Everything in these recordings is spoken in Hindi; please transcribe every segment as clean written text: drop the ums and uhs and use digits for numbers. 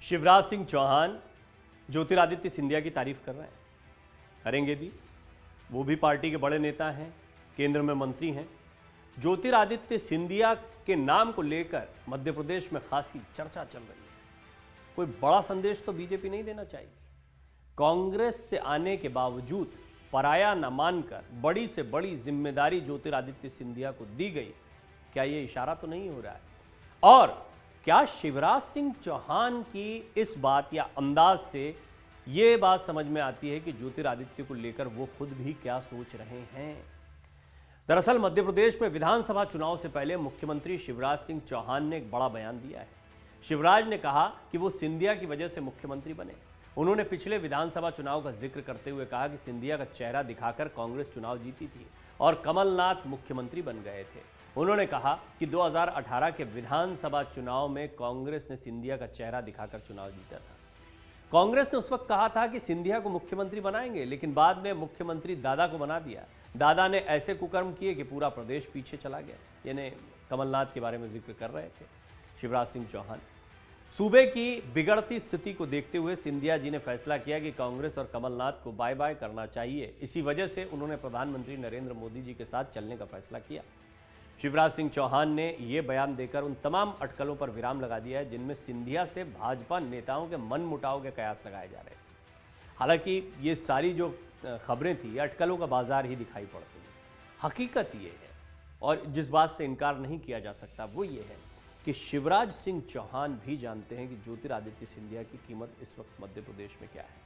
शिवराज सिंह चौहान ज्योतिरादित्य सिंधिया की तारीफ कर रहे हैं, करेंगे भी। वो भी पार्टी के बड़े नेता हैं, केंद्र में मंत्री हैं। ज्योतिरादित्य सिंधिया के नाम को लेकर मध्य प्रदेश में खासी चर्चा चल रही है। कोई बड़ा संदेश तो बीजेपी नहीं देना चाहिए। कांग्रेस से आने के बावजूद पराया न मानकर बड़ी से बड़ी जिम्मेदारी ज्योतिरादित्य सिंधिया को दी गई। क्या यह इशारा तो नहीं हो रहा है? और क्या शिवराज सिंह चौहान की इस बात या अंदाज से यह बात समझ में आती है कि ज्योतिरादित्य को लेकर वो खुद भी क्या सोच रहे हैं? दरअसल मध्य प्रदेश में विधानसभा चुनाव से पहले मुख्यमंत्री शिवराज सिंह चौहान ने एक बड़ा बयान दिया है। शिवराज ने कहा कि वो सिंधिया की वजह से मुख्यमंत्री बने। उन्होंने पिछले विधानसभा चुनाव का जिक्र करते हुए कहा कि सिंधिया का चेहरा दिखाकर कांग्रेस चुनाव जीती थी और कमलनाथ मुख्यमंत्री बन गए थे। उन्होंने कहा कि 2018 के विधानसभा चुनाव में कांग्रेस ने सिंधिया का चेहरा दिखाकर चुनाव जीता था। कांग्रेस ने उस वक्त कहा था कि सिंधिया को मुख्यमंत्री बनाएंगे, लेकिन बाद में मुख्यमंत्री दादा को बना दिया। दादा ने ऐसे कुकर्म किए कि पूरा प्रदेश पीछे चला गया। यानी कमलनाथ के बारे में जिक्र कर रहे थे शिवराज सिंह चौहान। सूबे की बिगड़ती स्थिति को देखते हुए सिंधिया जी ने फैसला किया कि कांग्रेस और कमलनाथ को बाय बाय करना चाहिए। इसी वजह से उन्होंने प्रधानमंत्री नरेंद्र मोदी जी के साथ चलने का फैसला किया। शिवराज सिंह चौहान ने यह बयान देकर उन तमाम अटकलों पर विराम लगा दिया है जिनमें सिंधिया से भाजपा नेताओं के मन मुटाव के कयास लगाए जा रहे हैं। हालांकि ये सारी जो खबरें थी, ये अटकलों का बाजार ही दिखाई पड़ती है। हकीकत ये है, और जिस बात से इनकार नहीं किया जा सकता, वो ये है कि शिवराज सिंह चौहान भी जानते हैं कि ज्योतिरादित्य सिंधिया की कीमत इस वक्त मध्य प्रदेश में क्या है।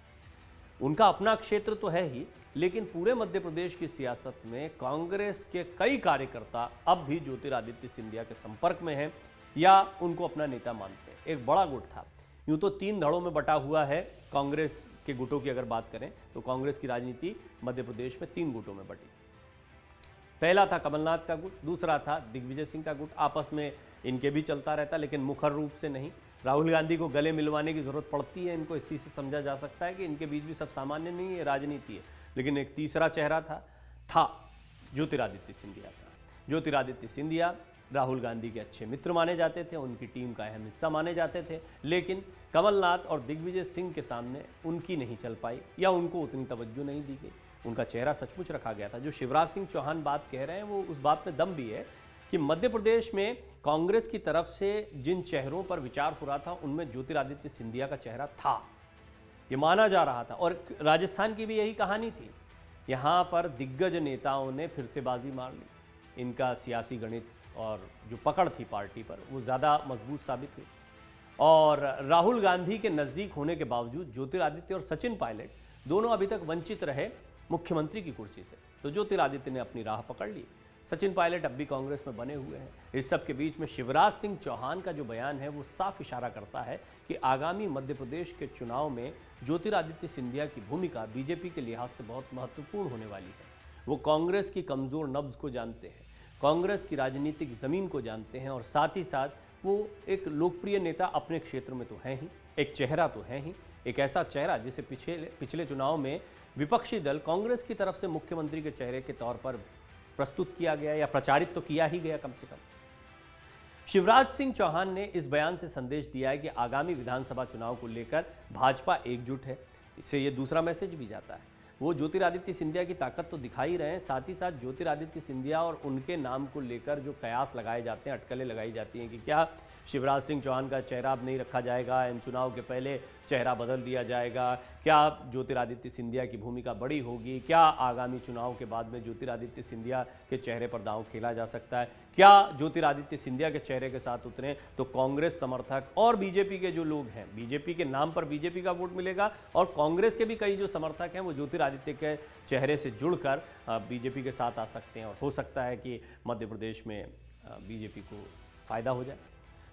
उनका अपना क्षेत्र तो है ही, लेकिन पूरे मध्य प्रदेश की सियासत में कांग्रेस के कई कार्यकर्ता अब भी ज्योतिरादित्य सिंधिया के संपर्क में हैं या उनको अपना नेता मानते हैं। एक बड़ा गुट था, यूं तो 3 धड़ों में बटा हुआ है। कांग्रेस के गुटों की अगर बात करें तो कांग्रेस की राजनीति मध्य प्रदेश में 3 गुटों में बटी। पहला था कमलनाथ का गुट, दूसरा था दिग्विजय सिंह का गुट। आपस में इनके भी चलता रहता, लेकिन मुखर रूप से नहीं। राहुल गांधी को गले मिलवाने की जरूरत पड़ती है इनको, इसी से समझा जा सकता है कि इनके बीच भी सब सामान्य नहीं है, राजनीति है। लेकिन एक तीसरा चेहरा था ज्योतिरादित्य सिंधिया का। ज्योतिरादित्य सिंधिया राहुल गांधी के अच्छे मित्र माने जाते थे, उनकी टीम का अहम हिस्सा माने जाते थे, लेकिन कमलनाथ और दिग्विजय सिंह के सामने उनकी नहीं चल पाई या उनको उतनी तवज्जो नहीं दी गई। उनका चेहरा सचमुच रखा गया था। जो शिवराज सिंह चौहान बात कह रहे हैं वो उस बात में दम भी है कि मध्य प्रदेश में कांग्रेस की तरफ से जिन चेहरों पर विचार हो रहा था उनमें ज्योतिरादित्य सिंधिया का चेहरा था, ये माना जा रहा था। और राजस्थान की भी यही कहानी थी। यहाँ पर दिग्गज नेताओं ने फिर से बाजी मार ली। इनका सियासी गणित और जो पकड़ थी पार्टी पर वो ज़्यादा मजबूत साबित हुई। और राहुल गांधी के नज़दीक होने के बावजूद ज्योतिरादित्य और सचिन पायलट दोनों अभी तक वंचित रहे मुख्यमंत्री की कुर्सी से। तो ज्योतिरादित्य ने अपनी राह पकड़ ली। सचिन पायलट अब भी कांग्रेस में बने हुए हैं। इस सब के बीच में शिवराज सिंह चौहान का जो बयान है वो साफ इशारा करता है कि आगामी मध्य प्रदेश के चुनाव में ज्योतिरादित्य सिंधिया की भूमिका बीजेपी के लिहाज से बहुत महत्वपूर्ण होने वाली है। वो कांग्रेस की कमज़ोर नब्ज को जानते हैं, कांग्रेस की राजनीतिक ज़मीन को जानते हैं, और साथ ही साथ वो एक लोकप्रिय नेता अपने क्षेत्र में तो हैं ही, एक चेहरा तो है ही, एक ऐसा चेहरा जिसे पिछले चुनाव में विपक्षी दल कांग्रेस की तरफ से मुख्यमंत्री के चेहरे के तौर पर प्रस्तुत किया गया या प्रचारित तो किया ही गया कम से कम। शिवराज सिंह चौहान ने इस बयान से संदेश दिया है कि आगामी विधानसभा चुनाव को लेकर भाजपा एकजुट है। इससे ये दूसरा मैसेज भी जाता है। वो ज्योतिरादित्य सिंधिया की ताकत तो दिखा ही रहे हैं, साथ ही साथ ज्योतिरादित्य सिंधिया और उनके नाम को लेकर जो कयास लगाए जाते हैं, अटकलें लगाई जाती हैं कि क्या शिवराज सिंह चौहान का चेहरा अब नहीं रखा जाएगा, इन चुनाव के पहले चेहरा बदल दिया जाएगा, क्या ज्योतिरादित्य सिंधिया की भूमिका बड़ी होगी, क्या आगामी चुनाव के बाद में ज्योतिरादित्य सिंधिया के चेहरे पर दांव खेला जा सकता है, क्या ज्योतिरादित्य सिंधिया के चेहरे के साथ उतरें तो कांग्रेस समर्थक और बीजेपी के जो लोग हैं, बीजेपी के नाम पर बीजेपी का वोट मिलेगा, और कांग्रेस के भी कई जो समर्थक हैं वो ज्योतिरादित्य के चेहरे से जुड़कर बीजेपी के साथ आ सकते हैं, और हो सकता है कि मध्य प्रदेश में बीजेपी को फायदा हो जाए।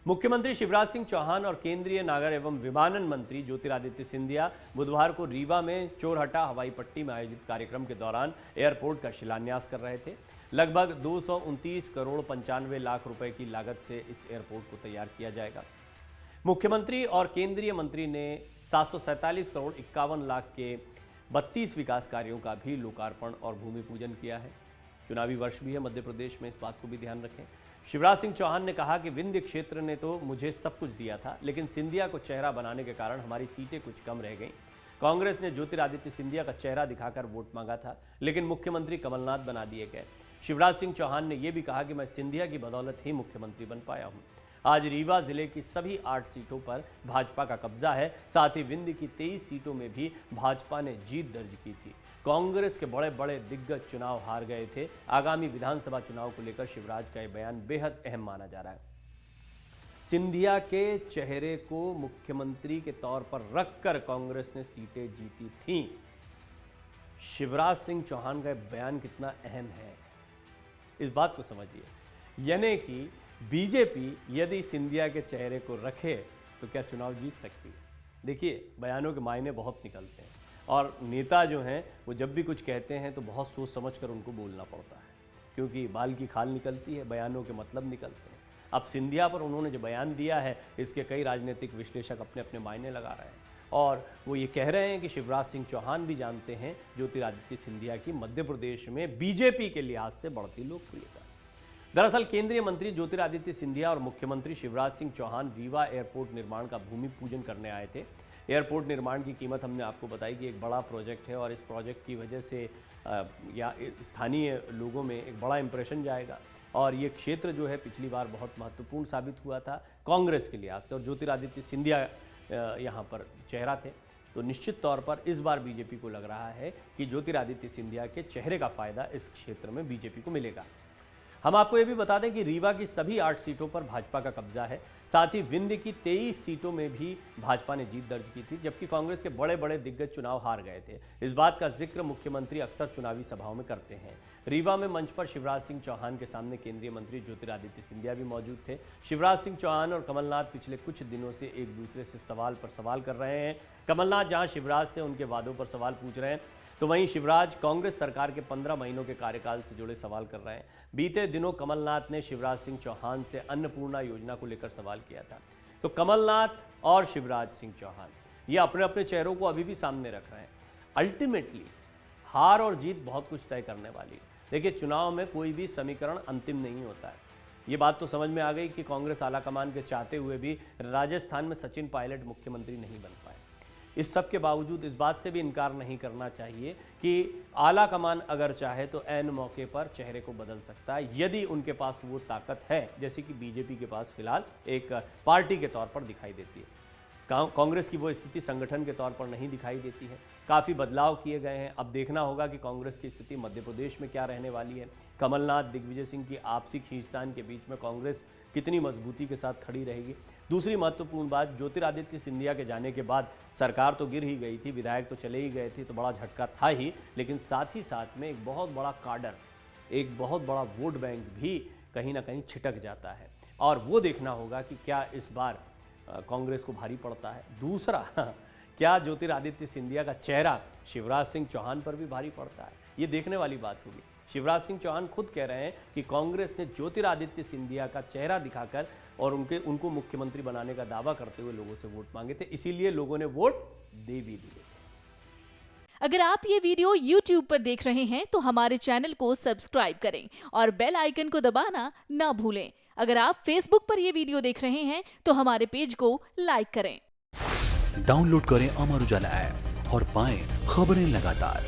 मुख्यमंत्री शिवराज सिंह चौहान और केंद्रीय नागर एवं विमानन मंत्री ज्योतिरादित्य सिंधिया बुधवार को रीवा में चोरहटा हवाई पट्टी में आयोजित कार्यक्रम के दौरान एयरपोर्ट का शिलान्यास कर रहे थे। लगभग 229 करोड़ 95 लाख रुपए की लागत से इस एयरपोर्ट को तैयार किया जाएगा। मुख्यमंत्री और केंद्रीय मंत्री ने 747 करोड़ 51 लाख के 32 विकास कार्यों का भी लोकार्पण और भूमि पूजन किया है। चुनावी वर्ष भी है मध्य प्रदेश में, इस बात को भी ध्यान रखें। शिवराज सिंह चौहान ने कहा कि विंध्य क्षेत्र ने तो मुझे सब कुछ दिया था, लेकिन सिंधिया को चेहरा बनाने के कारण हमारी सीटें कुछ कम रह गईं। कांग्रेस ने ज्योतिरादित्य सिंधिया का चेहरा दिखाकर वोट मांगा था, लेकिन मुख्यमंत्री कमलनाथ बना दिए गए। शिवराज सिंह चौहान ने यह भी कहा कि मैं सिंधिया की बदौलत ही मुख्यमंत्री बन पाया हूं। आज रीवा जिले की सभी 8 सीटों पर भाजपा का कब्जा है। साथ ही विंध्य की 23 सीटों में भी भाजपा ने जीत दर्ज की थी। कांग्रेस के बड़े बड़े दिग्गज चुनाव हार गए थे। आगामी विधानसभा चुनाव को लेकर शिवराज का यह बयान बेहद अहम माना जा रहा है। सिंधिया के चेहरे को मुख्यमंत्री के तौर पर रखकर कांग्रेस ने सीटें जीती थीं। शिवराज सिंह चौहान का बयान कितना अहम है, इस बात को समझिए। यानी कि बीजेपी यदि सिंधिया के चेहरे को रखे तो क्या चुनाव जीत सकती है। देखिए, बयानों के मायने बहुत निकलते हैं और नेता जो हैं वो जब भी कुछ कहते हैं तो बहुत सोच समझकर उनको बोलना पड़ता है, क्योंकि बाल की खाल निकलती है, बयानों के मतलब निकलते हैं। अब सिंधिया पर उन्होंने जो बयान दिया है, इसके कई राजनीतिक विश्लेषक अपने अपने मायने लगा रहे हैं और वो ये कह रहे हैं कि शिवराज सिंह चौहान भी जानते हैं ज्योतिरादित्य सिंधिया की मध्य प्रदेश में बीजेपी के लिहाज से बढ़ती लोकप्रियता। दरअसल केंद्रीय मंत्री ज्योतिरादित्य सिंधिया और मुख्यमंत्री शिवराज सिंह चौहान रीवा एयरपोर्ट निर्माण का भूमि पूजन करने आए थे। एयरपोर्ट निर्माण की कीमत हमने आपको बताई कि एक बड़ा प्रोजेक्ट है और इस प्रोजेक्ट की वजह से या स्थानीय लोगों में एक बड़ा इंप्रेशन जाएगा और ये क्षेत्र जो है पिछली बार बहुत महत्वपूर्ण साबित हुआ था कांग्रेस के लिहाज से और ज्योतिरादित्य सिंधिया यहाँ पर चेहरा थे। तो निश्चित तौर पर इस बार बीजेपी को लग रहा है कि ज्योतिरादित्य सिंधिया के चेहरे का फायदा इस क्षेत्र में बीजेपी को मिलेगा। हम आपको ये भी बता दें कि रीवा की सभी 8 सीटों पर भाजपा का कब्जा है। साथ ही विंध्य की 23 सीटों में भी भाजपा ने जीत दर्ज की थी, जबकि कांग्रेस के बड़े बड़े दिग्गज चुनाव हार गए थे। इस बात का जिक्र मुख्यमंत्री अक्सर चुनावी सभाओं में करते हैं। रीवा में मंच पर शिवराज सिंह चौहान के सामने केंद्रीय मंत्री ज्योतिरादित्य सिंधिया भी मौजूद थे। शिवराज सिंह चौहान और कमलनाथ पिछले कुछ दिनों से एक दूसरे से सवाल पर सवाल कर रहे हैं। कमलनाथ जहां शिवराज से उनके वादों पर सवाल पूछ रहे हैं, तो वहीं शिवराज कांग्रेस सरकार के 15 महीनों के कार्यकाल से जुड़े सवाल कर रहे हैं। बीते दिनों कमलनाथ ने शिवराज सिंह चौहान से अन्नपूर्णा योजना को लेकर सवाल किया था। तो कमलनाथ और शिवराज सिंह चौहान ये अपने अपने चेहरों को अभी भी सामने रख रहे हैं। अल्टीमेटली हार और जीत बहुत कुछ तय करने वाली है। देखिए, चुनाव में कोई भी समीकरण अंतिम नहीं होता है। ये बात तो समझ में आ गई कि कांग्रेस आलाकमान के चाहते हुए भी राजस्थान में सचिन पायलट मुख्यमंत्री नहीं बन पाए। इस सब के बावजूद इस बात से भी इनकार नहीं करना चाहिए कि आला कमान अगर चाहे तो ऐन मौके पर चेहरे को बदल सकता है, यदि उनके पास वो ताकत है, जैसे कि बीजेपी के पास फिलहाल एक पार्टी के तौर पर दिखाई देती है। कांग्रेस की वो स्थिति संगठन के तौर पर नहीं दिखाई देती है। काफ़ी बदलाव किए गए हैं। अब देखना होगा कि कांग्रेस की स्थिति मध्य प्रदेश में क्या रहने वाली है। कमलनाथ दिग्विजय सिंह की आपसी खींचतान के बीच में कांग्रेस कितनी मजबूती के साथ खड़ी रहेगी। दूसरी महत्वपूर्ण बात, ज्योतिरादित्य सिंधिया के जाने के बाद सरकार तो गिर ही गई थी, विधायक तो चले ही गए थे, तो बड़ा झटका था ही, लेकिन साथ ही साथ में एक बहुत बड़ा काडर, एक बहुत बड़ा वोट बैंक भी कहीं ना कहीं छिटक जाता है और वो देखना होगा कि क्या इस बार कांग्रेस को भारी पड़ता है। दूसरा, क्या ज्योतिरादित्य सिंधिया का चेहरा शिवराज सिंह चौहान पर भी भारी पड़ता है, ये देखने वाली बात होगी। शिवराज सिंह चौहान खुद कह रहे हैं कि कांग्रेस ने ज्योतिरादित्य सिंधिया का चेहरा दिखाकर और उनको मुख्यमंत्री बनाने का दावा करते हुए लोगों से वोट मांगे थे, इसीलिए लोगों ने वोट दे भी दिए। अगर आप ये वीडियो YouTube पर देख रहे हैं तो हमारे चैनल को सब्सक्राइब करें और बेल आइकन को दबाना ना भूलें। अगर आप Facebook पर ये वीडियो देख रहे हैं तो हमारे पेज को लाइक करें। डाउनलोड करें अमर उजाला ऐप और पाएं खबरें लगातार।